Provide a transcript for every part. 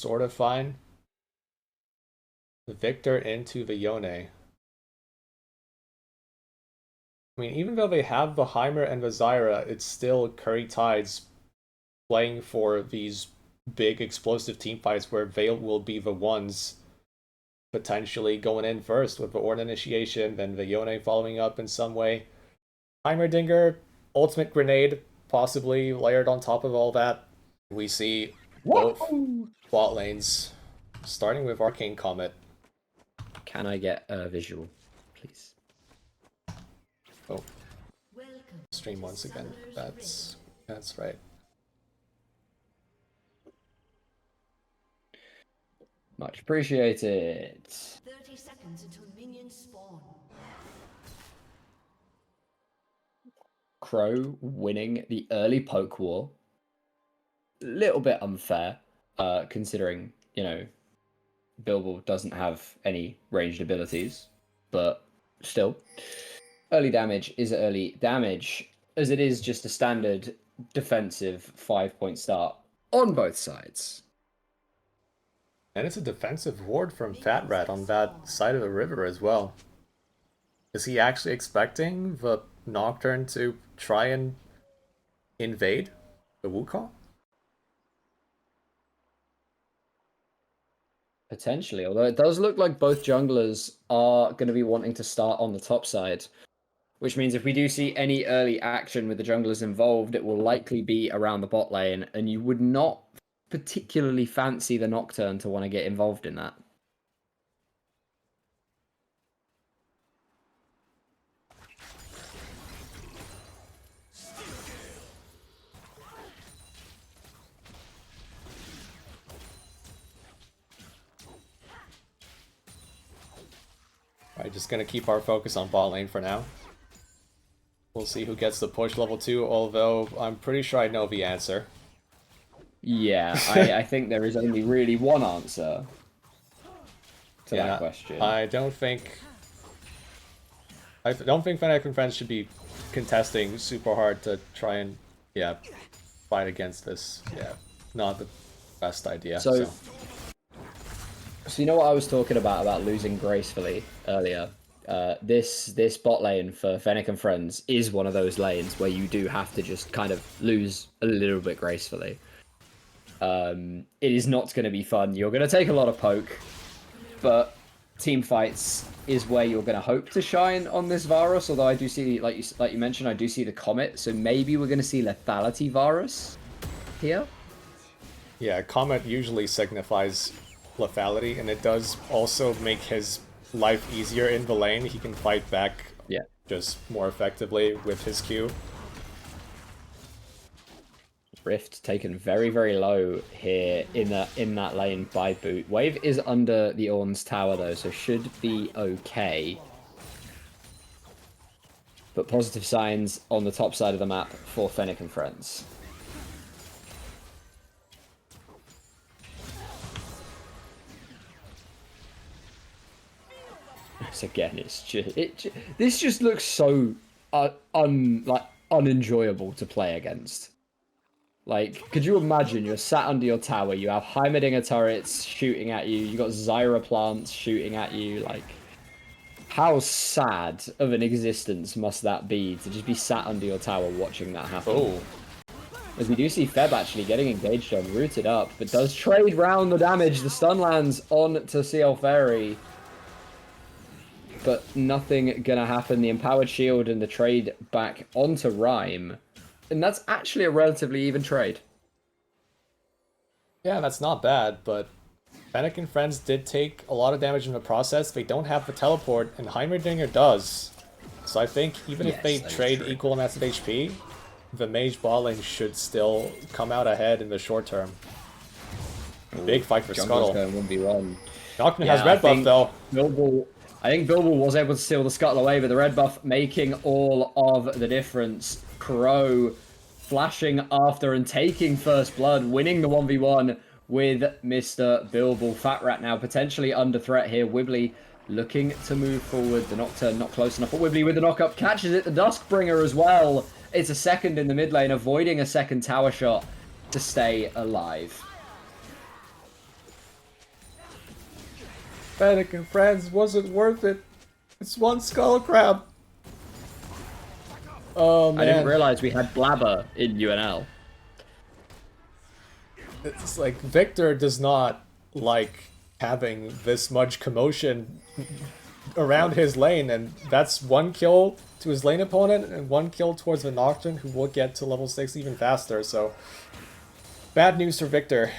sort of fine. Victor into the Yone. I mean, even though they have the Heimer and the Zyra, it's still Curry Tides playing for these big explosive team fights where they will be the ones potentially going in first with the Ornn initiation, then the Yone following up in some way. Heimerdinger, ultimate grenade, possibly layered on top of all that. We see both bot lanes, starting with Arcane Comet. Can I get a visual, please? Oh, stream once again. That's right. Much appreciated. 30 seconds until minions spawn. Crow winning the early poke war. A little bit unfair, considering, you know, Bilbo doesn't have any ranged abilities, but still. Early damage is early damage, as it is just a standard defensive 5-point start on both sides. And it's a defensive ward from Fat Rat on that side of the river as well. Is he actually expecting the Nocturne to try and invade the Wukong? Potentially, although it does look like both junglers are going to be wanting to start on the top side. Which means if we do see any early action with the junglers involved, it will likely be around the bot lane, and you would not particularly fancy the Nocturne to want to get involved in that. Alright, just gonna keep our focus on bot lane for now. We'll see who gets the push level 2, although I'm pretty sure I know the answer. Yeah, I think there is only really one answer to that question. I don't think Fennec and friends should be contesting super hard to try and fight against this. Yeah, not the best idea. So you know what I was talking about losing gracefully earlier? This bot lane for Fennec and friends is one of those lanes where you do have to just kind of lose a little bit gracefully. It is not going to be fun. You're going to take a lot of poke, but team fights is where you're going to hope to shine on this Varus. Although I do see, like you mentioned, I do see the Comet, so maybe we're going to see lethality Varus here. Yeah, Comet usually signifies lethality, and it does also make his life easier in the lane. He can fight back just more effectively with his Q. Rift taken very, very low here in that lane by Boot. Wave is under the Ornn's tower though, so should be okay. But positive signs on the top side of the map for Fennec and friends. So again, it's just this just looks so unenjoyable to play against. Like, could you imagine you're sat under your tower, you have Heimerdinger turrets shooting at you, you got Zyra plants shooting at you, like, how sad of an existence must that be to just be sat under your tower watching that happen? Oh. As we do see Feb actually getting engaged on, rooted up, but does trade round the damage. The stun lands on to CL Fairy. But nothing gonna happen. The empowered shield and the trade back onto Rhyme. And that's actually a relatively even trade. Yeah, that's not bad, but Fennec and friends did take a lot of damage in the process. They don't have the teleport, and Heimerdinger does. So I think even if they trade equal amounts of HP, the mage bot lane should still come out ahead in the short term. Big fight for Scuttle. Going 1v1. Nocturne has red buff though. I think Bilbo was able to steal the Scuttle away, but the red buff making all of the difference. Crow flashing after and taking first blood, winning the 1v1 with Mr. Bilbo. Fat Rat now potentially under threat here. Wibbly looking to move forward. The Nocturne not close enough, but Wibbly with the knock-up catches it. The Duskbringer as well. It's a second in the mid lane, avoiding a second tower shot to stay alive. Fennec and friends, was it worth it? It's one skull crab. Oh man. I didn't realize we had Blabber in UNL. It's like Victor does not like having this much commotion around his lane, and that's one kill to his lane opponent and one kill towards the Nocturne, who will get to level 6 even faster, so bad news for Victor.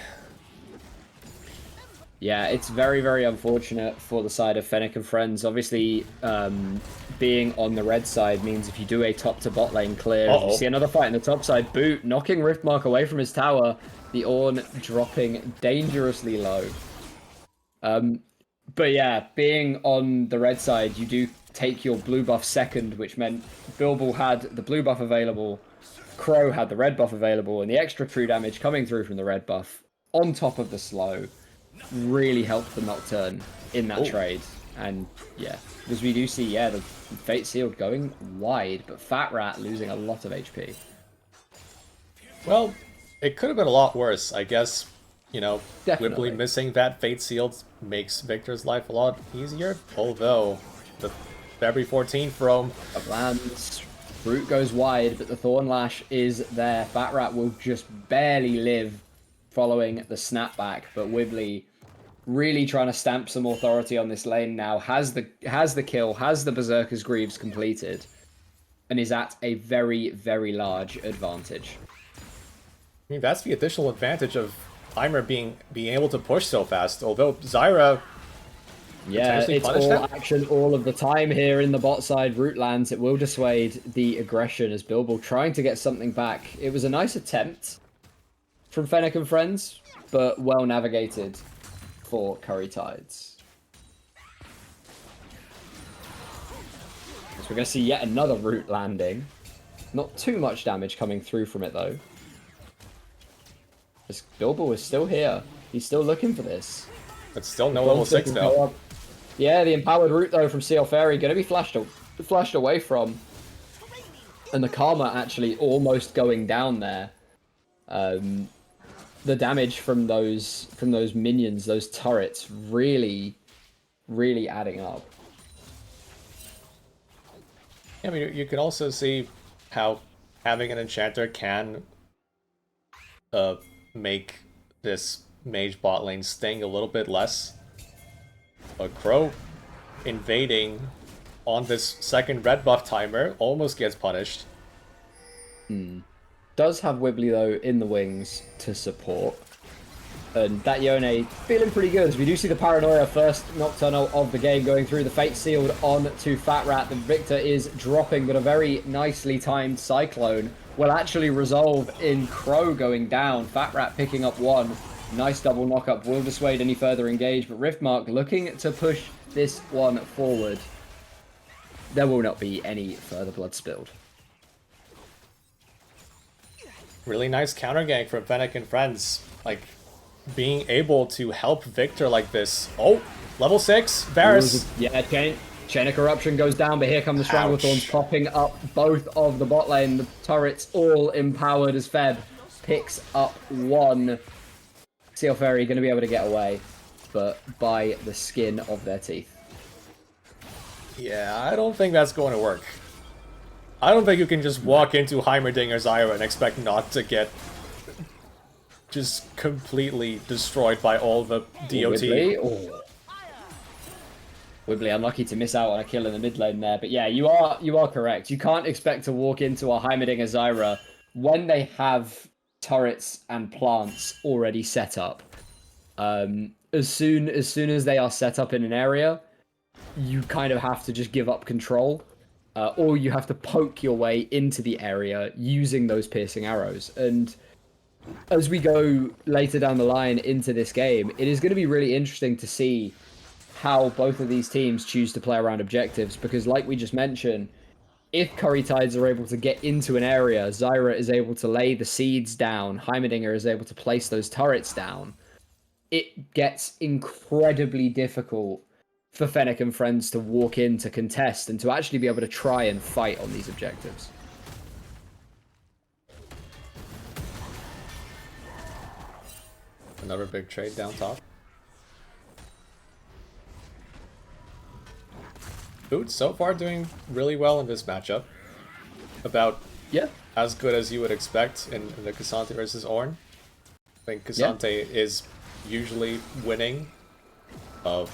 Yeah, it's very, very unfortunate for the side of Fennec and friends. Obviously, being on the red side means if you do a top to bot lane clear, you see another fight in the top side, Boot knocking Riftmark away from his tower, the Ornn dropping dangerously low. But yeah, being on the red side, you do take your blue buff second, which meant Bilbo had the blue buff available, Crow had the red buff available, and the extra true damage coming through from the red buff on top of the slow really helped the Nocturne in that trade. And yeah, because we do see, yeah, the Fate Sealed going wide, but Fat Rat losing a lot of HP. Well, it could have been a lot worse, I guess. You know, Definitely. Wibbly missing that Fate Sealed makes Victor's life a lot easier, although the February 14th roam Lands, Brute goes wide, but the Thorn Lash is there. Fat Rat will just barely live following the snapback, but Wibbly really trying to stamp some authority on this lane now, has the kill, has the Berserker's Greaves completed, and is at a very, very large advantage. I mean, that's the additional advantage of Heimer being able to push so fast, although Zyra Yeah, it's all action all of the time here in the bot side. Root lands, it will dissuade the aggression as Bilbo trying to get something back. It was a nice attempt from Fennec and friends, but well navigated for Curry Tides. So we're going to see yet another root landing. Not too much damage coming through from it though. This Bilbo is still here. He's still looking for this. But still no level 6 though. Yeah, the empowered root though from Seal Fairy going to be flashed away from. And the Karma actually almost going down there. The damage from those minions, those turrets, really, really adding up. I mean, you can also see how having an enchanter can make this mage bot lane sting a little bit less. But Crow invading on this second red buff timer almost gets punished. Does have Wibbly though in the wings to support. And that Yone feeling pretty good as we do see the Paranoia first Nocturnal of the game going through. The Fate Sealed on to Fat Rat. The Victor is dropping, but a very nicely timed Cyclone will actually resolve in Crow going down. Fat Rat picking up one. Nice double knock-up will dissuade any further engage, but Riftmark looking to push this one forward. There will not be any further blood spilled. Really nice counter gank from Fennec and friends. Like, being able to help Victor like this. Oh, level 6, Varus. Yeah, Chain of Corruption goes down, but here come the Stranglethorns popping up both of the bot lane. The turrets all empowered as Feb picks up one. Seal Fairy going to be able to get away, but by the skin of their teeth. Yeah, I don't think that's going to work. I don't think you can just walk into Heimerdinger Zyra and expect not to get just completely destroyed by all the DOT. Wibbly unlucky to miss out on a kill in the mid lane there, but yeah, you are correct. You can't expect to walk into a Heimerdinger Zyra when they have turrets and plants already set up. As soon as they are set up in an area, you kind of have to just give up control, or you have to poke your way into the area using those piercing arrows. And as we go later down the line into this game, it is going to be really interesting to see how both of these teams choose to play around objectives, because like we just mentioned, if Curry Tides are able to get into an area, Zyra is able to lay the seeds down, Heimerdinger is able to place those turrets down, it gets incredibly difficult for Fennec and friends to walk in to contest and to actually be able to try and fight on these objectives. Another big trade down top. Boot so far doing really well in this matchup. About Yeah. as good as you would expect in the Cassante versus Ornn. I think Cassante is usually winning. Oh,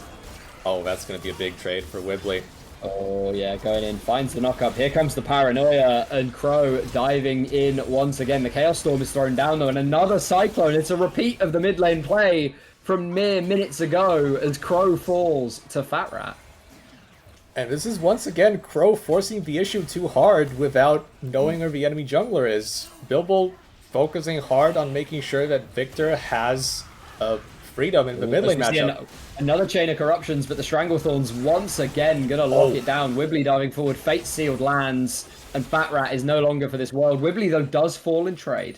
that's going to be a big trade for Wibbly. Oh yeah, going in, finds the knock-up. Here comes the paranoia, and Crow diving in once again. The Chaos Storm is thrown down though, and another Cyclone. It's a repeat of the mid lane play from mere minutes ago as Crow falls to Fat Rat. And this is once again Crow forcing the issue too hard without knowing where the enemy jungler is. Bilbo focusing hard on making sure that Victor has freedom in the mid lane matchup. Another chain of corruptions, but the Stranglethorns once again gonna lock it down. Wibbly diving forward, Fate Sealed lands, and Fat Rat is no longer for this world. Wibbly though does fall in trade.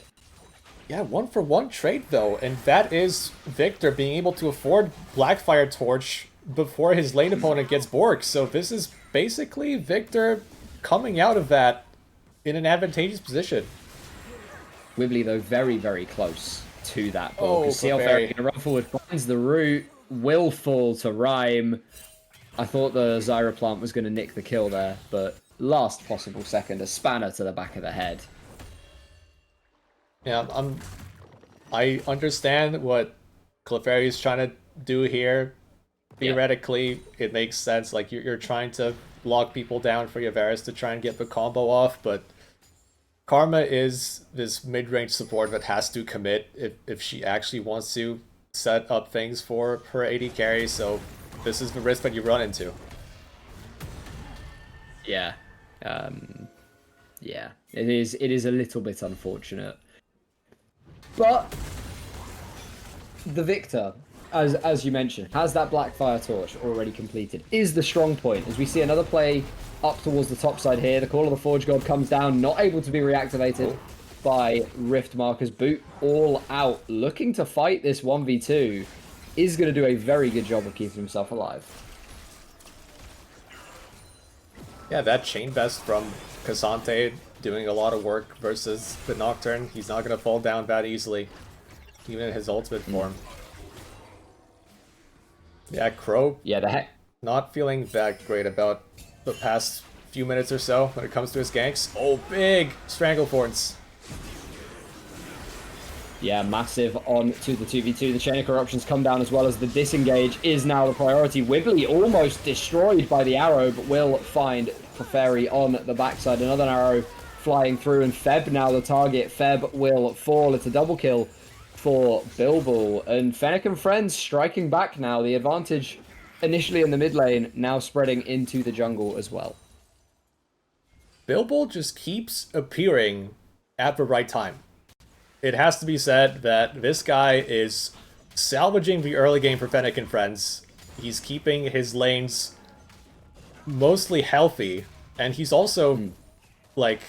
Yeah, 1-for-1 trade though, and that is Victor being able to afford Blackfire Torch before his lane opponent gets Bork. So this is basically Victor coming out of that in an advantageous position. Wibbly though very, very close to that Bork. Oh, CL Ferry gonna run forward, finds the root, will fall to Rhyme. I thought the Zyra plant was gonna nick the kill there, but last possible second, a spanner to the back of the head. Yeah, I understand what Clefairy is trying to do here. Theoretically, it makes sense. Like, you're trying to lock people down for Yavaris to try and get the combo off, but Karma is this mid-range support that has to commit if she actually wants to set up things for her AD carry, so this is the risk that you run into. Yeah. Yeah. It is a little bit unfortunate. But the Victor, as you mentioned, has that Blackfire Torch already completed, is the strong point. As we see another play up towards the top side here, the Call of the Forge God comes down, not able to be reactivated by Rift Marker's Boot, all out, looking to fight this 1v2, is going to do a very good job of keeping himself alive. Yeah, that Chain Vest from Cassante doing a lot of work versus the Nocturne. He's not going to fall down that easily, even in his ultimate form. Yeah, Crow. Yeah, the heck. Not feeling that great about the past few minutes or so when it comes to his ganks. Oh, big Stranglethorns. Yeah, massive on to the 2v2. The Chain of Corruptions come down as well as the disengage is now the priority. Wibbly almost destroyed by the arrow, but will find Clefairy on the backside. Another arrow flying through, and Feb now the target. Feb will fall. It's a double kill for Bilbo. And Fennec and friends striking back now. The advantage initially in the mid lane, now spreading into the jungle as well. Bilbo just keeps appearing at the right time. It has to be said that this guy is salvaging the early game for Fennec and friends. He's keeping his lanes mostly healthy, and he's also like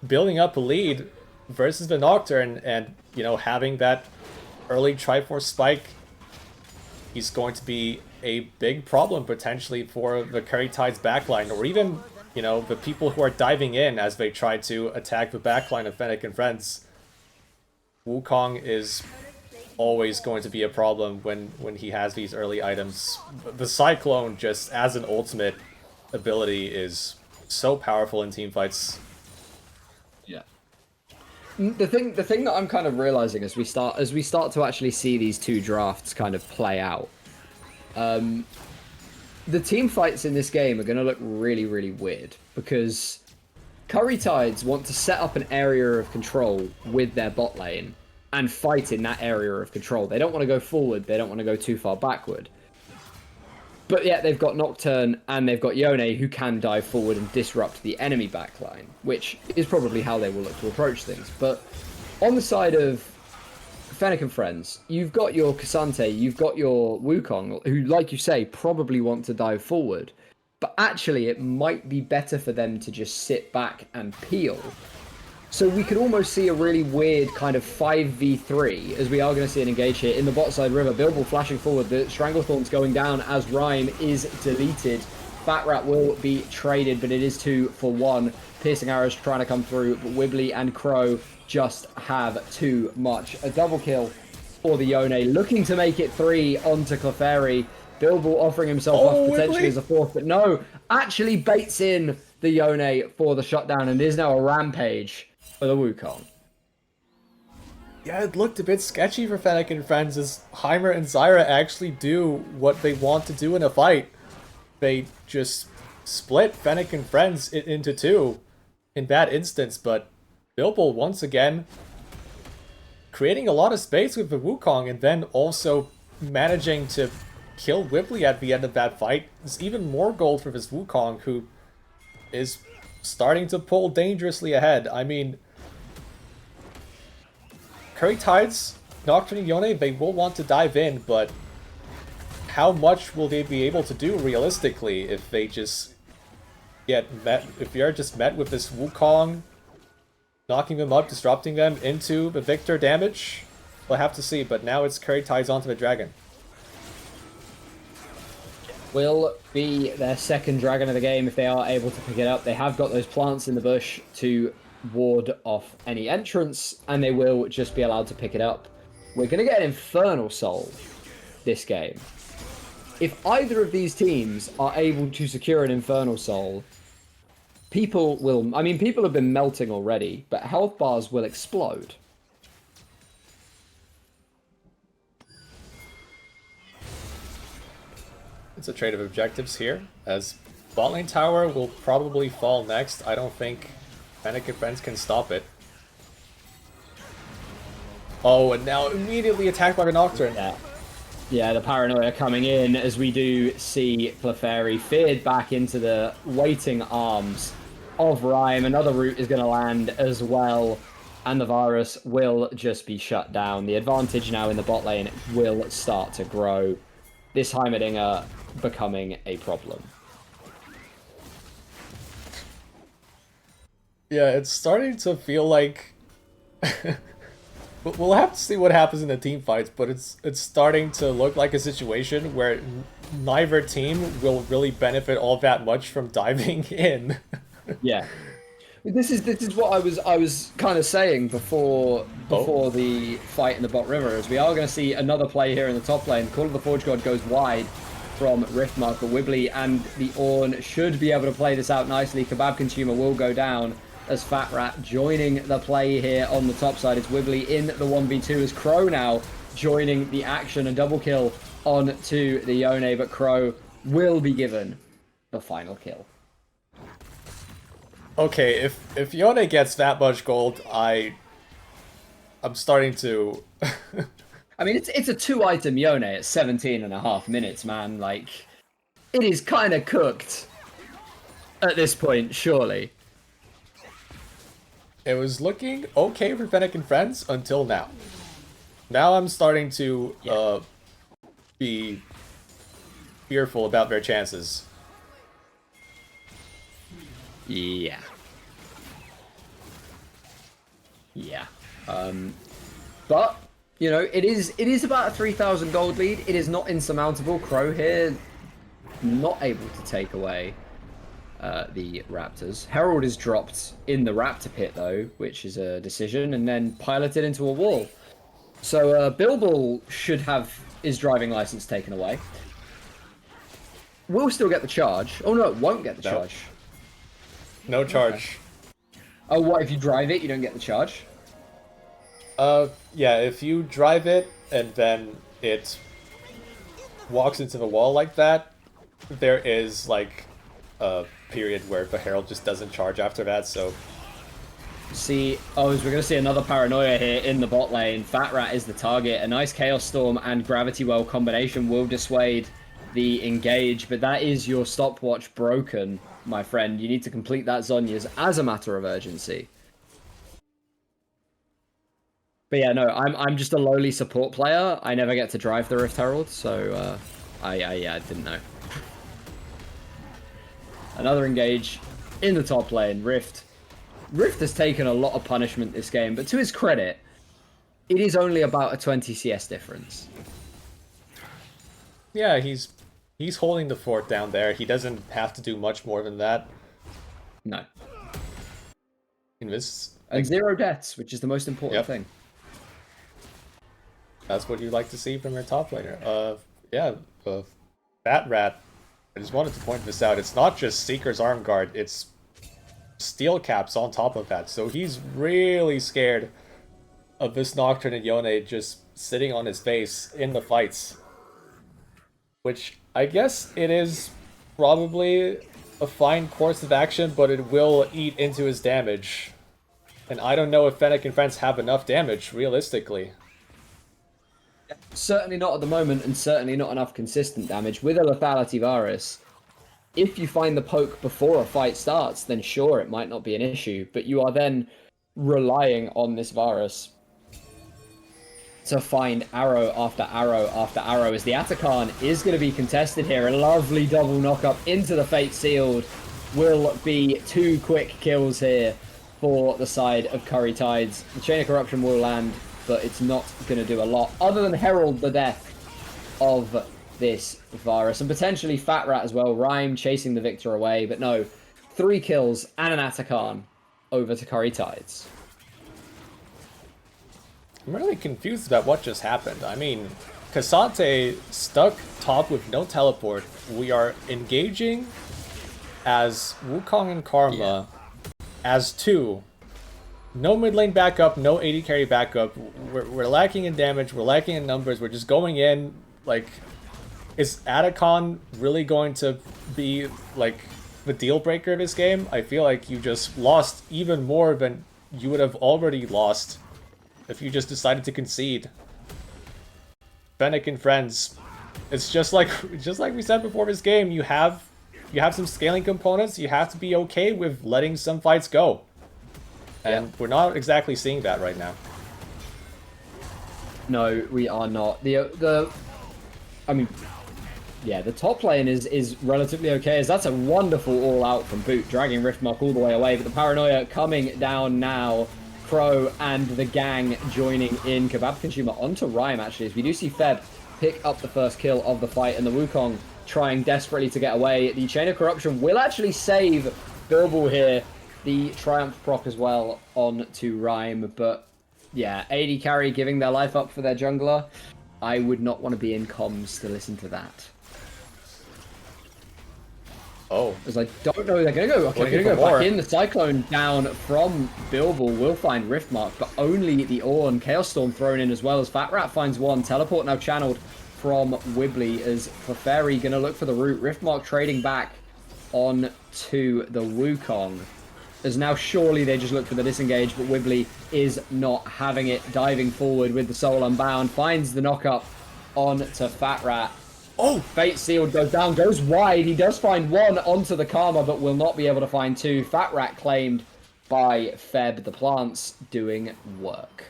building up a lead versus the Nocturne, and you know, having that early Triforce spike, he's going to be a big problem potentially for the Curry Tide's backline, or even, you know, the people who are diving in as they try to attack the backline of Fennec and friends. Wukong is always going to be a problem when he has these early items. The Cyclone, just as an ultimate ability, is so powerful in teamfights. Yeah. The thing that I'm kind of realizing as we start to actually see these two drafts kind of play out, the team fights in this game are going to look really, really weird, because Curry Tides want to set up an area of control with their bot lane and fight in that area of control. They don't want to go forward, they don't want to go too far backward. But yet they've got Nocturne and they've got Yone, who can dive forward and disrupt the enemy backline, which is probably how they will look to approach things. But on the side of Fennec and friends, you've got your Cassante, you've got your Wukong, who, like you say, probably want to dive forward. But actually, it might be better for them to just sit back and peel. So we could almost see a really weird kind of 5v3, as we are going to see an engage here in the bot side river. Bilbo flashing forward, the Stranglethorns going down as Rhyme is deleted. Fat Rat will be traded, but it is 2-for-1. Piercing arrows trying to come through, but Wibbly and Crow just have too much. A double kill for the Yone, looking to make it 3 onto Clefairy. Bilbo offering himself off potentially as a fourth, but no. actually baits in the Yone for the shutdown and is now a rampage for the Wukong. Yeah, it looked a bit sketchy for Fennec and friends as Heimer and Zyra actually do what they want to do in a fight. They just split Fennec and friends into two in that instance, but Bilbo once again creating a lot of space with the Wukong and then also managing to kill Whibley at the end of that fight. It's even more gold for this Wukong, who is starting to pull dangerously ahead. I mean, Curry Tides, Nocturne and Yone, they will want to dive in, but how much will they be able to do realistically if they just get met, if you're just met with this Wukong, knocking them up, disrupting them into the Victor damage? We'll have to see, but now it's Curry Tides onto the dragon. Will be their second dragon of the game if they are able to pick it up. They have got those plants in the bush to ward off any entrance, and they will just be allowed to pick it up. We're going to get an Infernal Soul this game. If either of these teams are able to secure an Infernal Soul, people will... I mean, people have been melting already, but health bars will explode. It's a trade of objectives here, as bot lane tower will probably fall next. I don't think Fennec and friends can stop it. Oh, and now immediately attacked by the Nocturne. Yeah, the paranoia coming in as we do see Clefairy feared back into the waiting arms of Rhyme. Another root is going to land as well, and the virus will just be shut down. The advantage now in the bot lane will start to grow. This Heimerdinger becoming a problem. Yeah, it's starting to feel like... We'll have to see what happens in the team fights, but it's starting to look like a situation where neither team will really benefit all that much from diving in. Yeah. This is what I was kind of saying before the fight in the bot river, as we are going to see another play here in the top lane. Call of the Forge God goes wide from Riftmark, but Whibley and the Ornn should be able to play this out nicely. Kebab Consumer will go down as Fat Rat joining the play here on the top side. It's Whibley in the 1v2 as Crow now joining the action. A double kill on to the Yone, but Crow will be given the final kill. Okay, if Yone gets that much gold, I'm starting to... I mean, it's a 2-item Yone at 17.5 minutes, man. Like, it is kind of cooked at this point, surely. It was looking okay for Fennec and friends until now. Now I'm starting to be fearful about their chances. Yeah. Yeah. But, you know, it is about a 3,000 gold lead. It is not insurmountable. Crow here not able to take away the Raptors. Herald is dropped in the Raptor pit, though, which is a decision, and then piloted into a wall. So Bilbo should have his driving license taken away. Will still get the charge. Oh, no, it won't get the charge. No charge. Okay. Oh, what, if you drive it, you don't get the charge? Yeah, if you drive it, and then it walks into the wall like that, there is, like, a period where the Herald just doesn't charge after that, so... See, we're going to see another Paranoia here in the bot lane. Fat Rat is the target. A nice Chaos Storm and Gravity Well combination will dissuade the engage, but that is your stopwatch broken, my friend. You need to complete that Zhonya's as a matter of urgency. But yeah, no, I'm just a lowly support player. I never get to drive the Rift Herald, so I didn't know. Another engage in the top lane. Rift has taken a lot of punishment this game, but to his credit, it is only about a 20 CS difference. Yeah, he's holding the fort down there. He doesn't have to do much more than that. No. In this... And 0 deaths, which is the most important thing. That's what you like to see from your top laner. Fat Rat I just wanted to point this out. It's not just Seeker's Arm Guard, it's Steel Caps on top of that. So he's really scared of this Nocturne and Yone just sitting on his face in the fights. Which, I guess it is probably a fine course of action, but it will eat into his damage. And I don't know if Fennec and friends have enough damage, realistically. Certainly not at the moment, and certainly not enough consistent damage. With a Lethality Virus, if you find the poke before a fight starts, then sure, it might not be an issue, but you are then relying on this Virus to find arrow after arrow after arrow, as the Atakan is going to be contested here. A lovely double knock-up into the Fate Sealed will be 2 quick kills here for the side of Curry Tides. The Chain of Corruption will land, but it's not going to do a lot other than herald the death of this Virus, and potentially Fat Rat as well. Rhyme chasing the victor away, but no, 3 kills and an Atakan over to Curry Tides. I'm really confused about what just happened. I mean, Cassante stuck top with no teleport. We are engaging as Wukong and Karma as 2. No mid lane backup, no AD carry backup. We're lacking in damage, we're lacking in numbers, we're just going in, like, is Atacon really going to be, like, the deal breaker of this game? I feel like you just lost even more than you would have already lost if you just decided to concede. Fennec and friends, it's just like we said before this game, you have some scaling components, you have to be okay with letting some fights go. And we're not exactly seeing that right now. No, we are not. I mean, yeah, the top lane is relatively okay, as that's a wonderful all-out from Boot, dragging Riftmark all the way away, but the Paranoia coming down now. Crow and the gang joining in. Kebab Consumer onto Rhyme, actually, as we do see Feb pick up the first kill of the fight, and the Wukong trying desperately to get away. The Chain of Corruption will actually save Bilbo here. The Triumph proc as well on to Rhyme, but yeah, AD carry giving their life up for their jungler. I would not want to be in comms to listen to that. Oh. Because I don't know, they're going to go, okay, they're going to go back in. The Cyclone down from Bilbo will find Riftmark, but only the Ornn. Chaos Storm thrown in as well, as Fat Rat finds one. Teleport now channeled from Wibbly, as Clefairy going to look for the root. Riftmark trading back on to the Wukong, as now surely they just look for the disengage, but Wibbly is not having it. Diving forward with the Soul Unbound, finds the knock-up on to Fat Rat. Oh, Fate Sealed goes down, goes wide. He does find one onto the Karma, but will not be able to find 2. Fat Rat claimed by Feb. The plants doing work.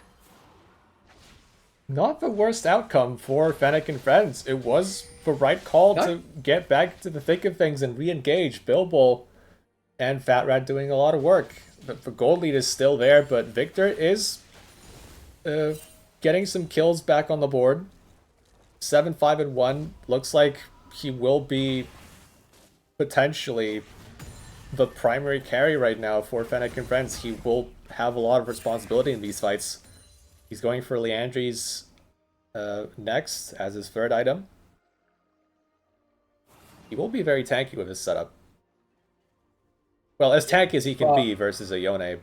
Not the worst outcome for Fennec and friends. It was the right call to get back to the thick of things and re-engage. Bilbo and Fat Rat doing a lot of work. The gold lead is still there, but Victor is getting some kills back on the board. 7, 5, and 1. Looks like he will be potentially the primary carry right now for Fennec and friends. He will have a lot of responsibility in these fights. He's going for Leandri's next as his 3rd item. He will be very tanky with his setup. Well, as tanky as he can be versus a Yone.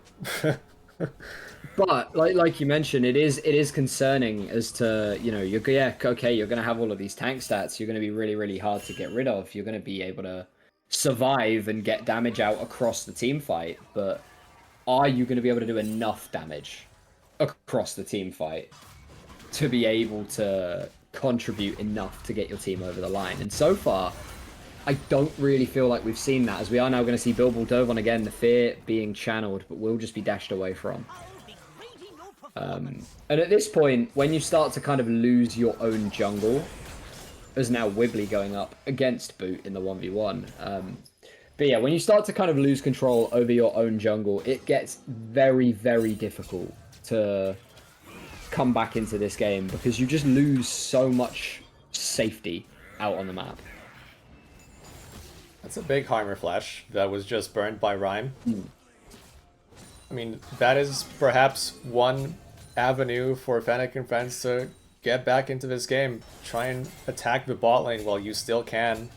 But like you mentioned, it is concerning as to, you know, you're going to have all of these tank stats. You're going to be really, really hard to get rid of. You're going to be able to survive and get damage out across the team fight. But are you going to be able to do enough damage across the team fight to be able to contribute enough to get your team over the line? And so far, I don't really feel like we've seen that, as we are now going to see Bilbo Dovon again, the fear being channeled, but will just be dashed away from. And at this point, when you start to kind of lose your own jungle, there's now Wibbly going up against Boot in the 1v1. But yeah, when you start to kind of lose control over your own jungle, it gets very, very difficult to come back into this game, because you just lose so much safety out on the map. That's a big Heimer flash that was just burned by Rhyme. I mean, that is perhaps one avenue for Fennec and friends to get back into this game. Try and attack the bot lane while you still can.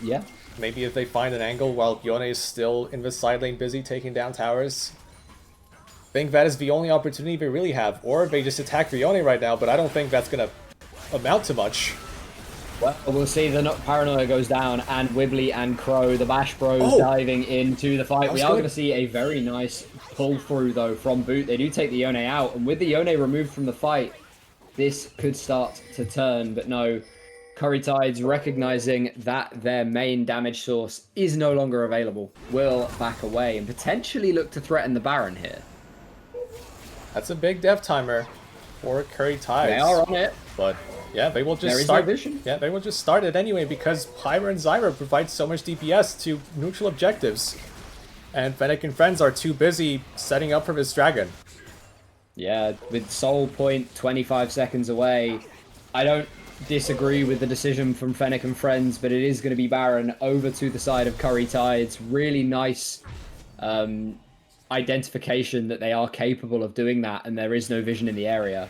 Yeah. Maybe if they find an angle while Yone is still in the side lane busy taking down towers. I think that is the only opportunity they really have. Or they just attack Yone right now, but I don't think that's gonna amount to much. Well, we'll see. The Paranoia goes down, and Wibbly and Crow, the Bash Bros, Oh! diving into the fight. We are good. going to see a very nice pull through, though, from Boot. They do take the Yone out, and with the Yone removed from the fight, this could start to turn, but no. Curry Tides, recognizing that their main damage source is no longer available, will back away and potentially look to threaten the Baron here. That's a big death timer for Curry Tides. They are on it. But yeah, they will just There is start. no vision. Yeah, they will just start it anyway because Pyra and Zyra provide so much DPS to neutral objectives, and Fennec and friends are too busy setting up for this dragon. Yeah, with Soul Point 25 seconds away, I don't disagree with the decision from Fennec and friends, but it is going to be Baron over to the side of Curry Tides. Really nice identification that they are capable of doing that, and there is no vision in the area.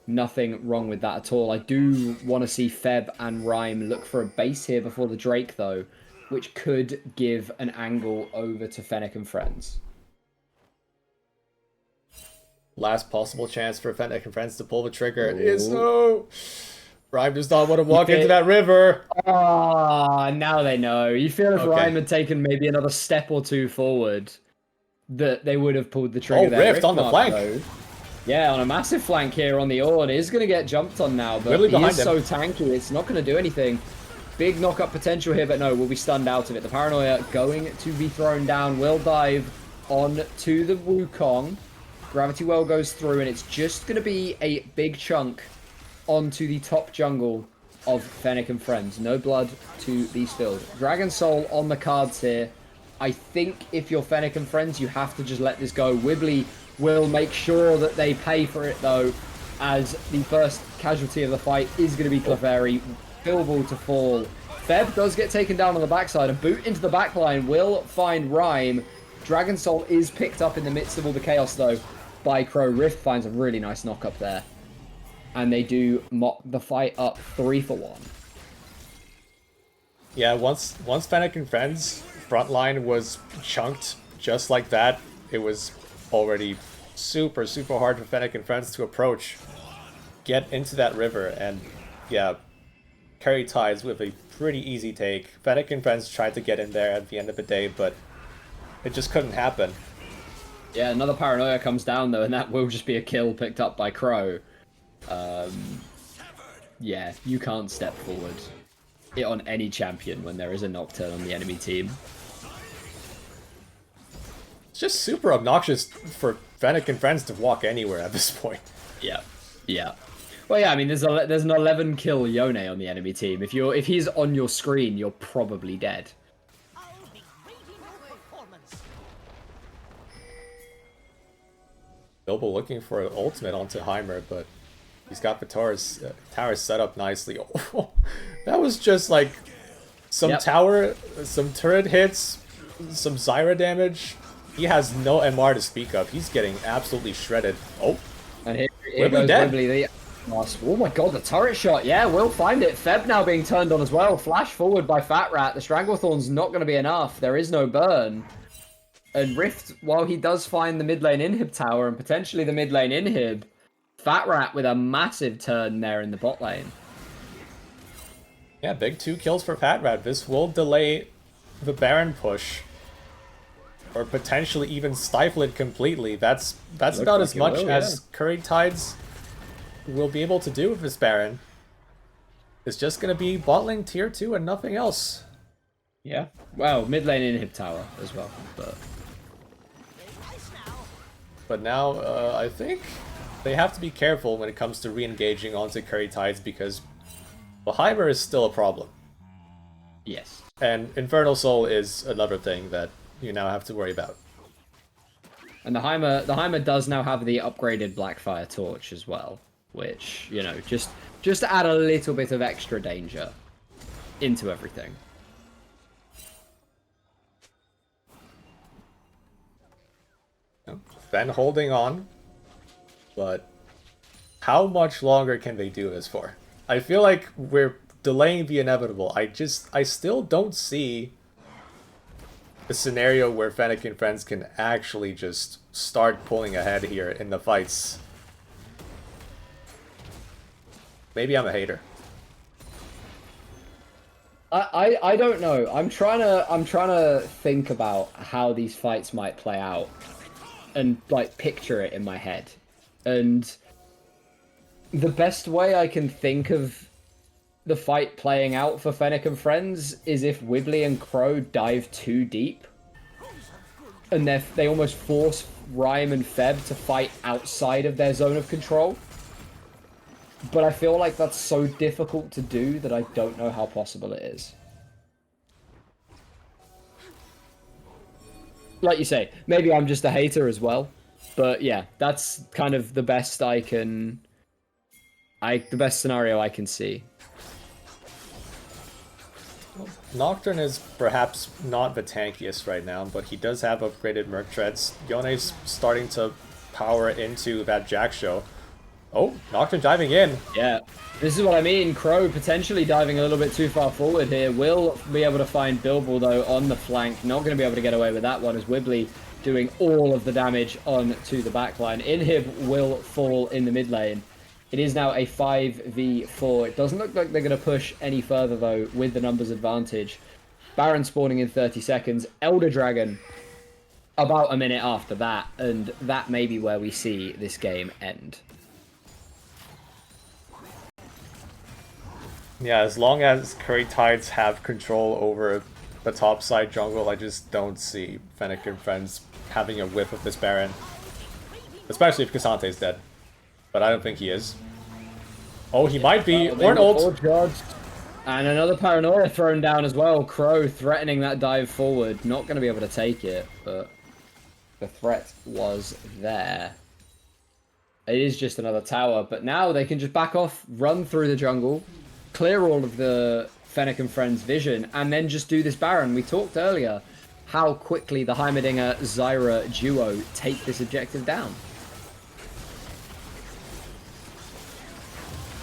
Nothing wrong with that at all. I do want to see Feb and Rhyme look for a base here before the Drake, though, which could give an angle over to Fennec and friends. Last possible chance for Fennec and friends to pull the trigger. It is no. Rhyme does not want to walk into that river. Ah, now they know. You feel if Okay. Rhyme had taken maybe another step or two forward, that they would have pulled the trigger. Oh, there. Rift on the Mark, flank. though, yeah, on a massive flank here on the Ord. Is going to get jumped on now, but Really he behind is him. so tanky, it's not going to do anything. Big knock-up potential here, but no, we'll be stunned out of it. The Paranoia going to be thrown down. Will dive on to the Wukong. Gravity Well goes through, and it's just going to be a big chunk onto the top jungle of Fennec and friends. No blood to be spilled. Dragon Soul on the cards here. I think if you're Fennec and friends, you have to just let this go. Wibbly will make sure that they pay for it, though, as the first casualty of the fight is going to be Clefairy. Billable to fall. Feb does get taken down on the backside. A boot into the backline will find Rhyme. Dragon Soul is picked up in the midst of all the chaos, though, by Crow. Rift finds a really nice knock up there. And they do mop the fight up 3-for-1. Yeah, once Fennec and friends frontline was chunked just like that, it was already super hard for Fennec and friends to approach, get into that river, and yeah, Curry Tides with a pretty easy take. Fennec and friends tried to get in there at the end of the day, but it just couldn't happen. Yeah, another Paranoia comes down, though, and that will just be a kill picked up by Crow. Yeah, you can't step forward on any champion when there is a Nocturne on the enemy team. It's just super obnoxious for Fennec and friends to walk anywhere at this point. Yeah, yeah. Well, yeah, I mean, there's an 11 kill Yone on the enemy team. If he's on your screen, you're probably dead. Bilbo looking for an ultimate onto Heimer, but he's got the tower set up nicely. Oh, that was just like some tower, some turret hits, some Zyra damage. He has no MR to speak of. He's getting absolutely shredded. Oh, And here Wibbly goes dead. Wibbly. Oh my god, the turret shot. Yeah, we'll find it. Feb now being turned on as well. Flash forward by Fat Rat. The Stranglethorn's not going to be enough. There is no burn. And Rift, while he does find the mid lane inhib tower and potentially the mid lane inhib, Fat Rat with a massive turn there in the bot lane. yeah, big 2 kills for Fat Rat. This will delay the Baron push, or potentially even stifle it completely. That's about like as it much will, as Curry Tides will be able to do with this Baron. It's just going to be bot lane tier 2 and nothing else. Yeah. Well, mid lane inhib tower as well. But now, I think they have to be careful when it comes to re-engaging onto Curry Tides, because Heimer is still a problem. Yes. And Infernal Soul is another thing that you now have to worry about. And the Heimer does now have the upgraded Blackfire Torch as well, which, you know, just to add a little bit of extra danger into everything. Then holding on, but how much longer can they do this for? I feel like we're delaying the inevitable. I still don't see a scenario where Fennec and friends can actually just start pulling ahead here in the fights. Maybe I'm a hater. I don't know. I'm trying to think about how these fights might play out and like picture it in my head. And the best way I can think of the fight playing out for Fennec and friends is if Wibbly and Crow dive too deep. And they almost force Rhyme and Feb to fight outside of their zone of control. But I feel like that's so difficult to do that I don't know how possible it is. Like you say, maybe I'm just a hater as well. But yeah, that's kind of the best the best scenario I can see. Nocturne is perhaps not the tankiest right now, but he does have upgraded Merc Treads. Yone's starting to power into that Jack show. Oh, Nocturne diving in. Yeah, this is what I mean. Crow potentially diving a little bit too far forward here. Will be able to find Bilbo, though, on the flank. Not going to be able to get away with that one as Wibbly doing all of the damage onto the backline. Inhib will fall in the mid lane. It is now a 5v4. It doesn't look like they're going to push any further, though, with the numbers advantage. Baron spawning in 30 seconds. Elder Dragon about a minute after that, and that may be where we see this game end. Yeah, as long as Curry Tides have control over the top side jungle, I just don't see Fennec and friends having a whiff of this Baron. Especially if Casante's dead. But I don't think he is. Oh, he might be. Or an ult. And another Paranoia thrown down as well. Crow threatening that dive forward. Not going to be able to take it, but the threat was there. It is just another tower, but now they can just back off, run through the jungle, clear all of the Fennec and friends vision, and then just do this Baron. We talked earlier how quickly the Heimerdinger-Zyra duo take this objective down.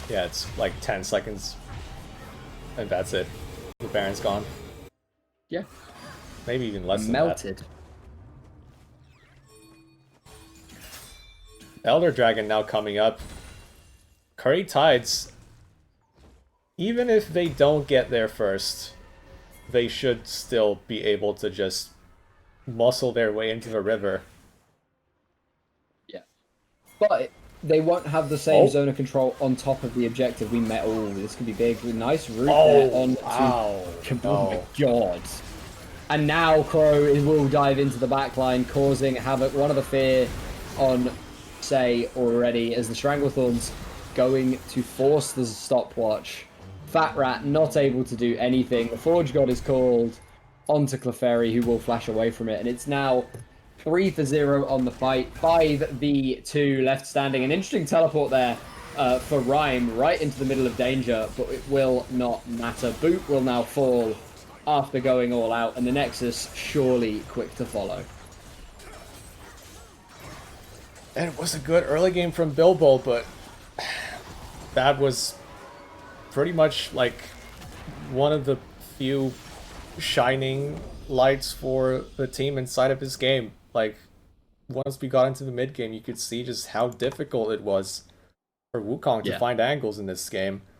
Yeah, it's like 10 seconds. And that's it. The Baron's gone. Yeah. Maybe even less than Melted. that. Elder Dragon now coming up. Curry Tides, even if they don't get there first, they should still be able to just muscle their way into the river. Yeah. But they won't have the same zone of control on top of the objective we met. Oh, this could be big. Nice route there onto... Wow. Oh my god. And now Crow will dive into the backline, causing havoc. One of the fear on Say already as the Stranglethorn's going to force the stopwatch. Fat Rat not able to do anything. The Forge God is called onto Clefairy, who will flash away from it. And it's now 3-0 on the fight. 5v2 left standing. An interesting teleport there for Rhyme right into the middle of danger, but it will not matter. Boot will now fall after going all out, and the Nexus surely quick to follow. And it was a good early game from Bilbo, but that was pretty much like one of the few shining lights for the team inside of this game. Like, once we got into the mid game, you could see just how difficult it was for Wukong to find angles in this game.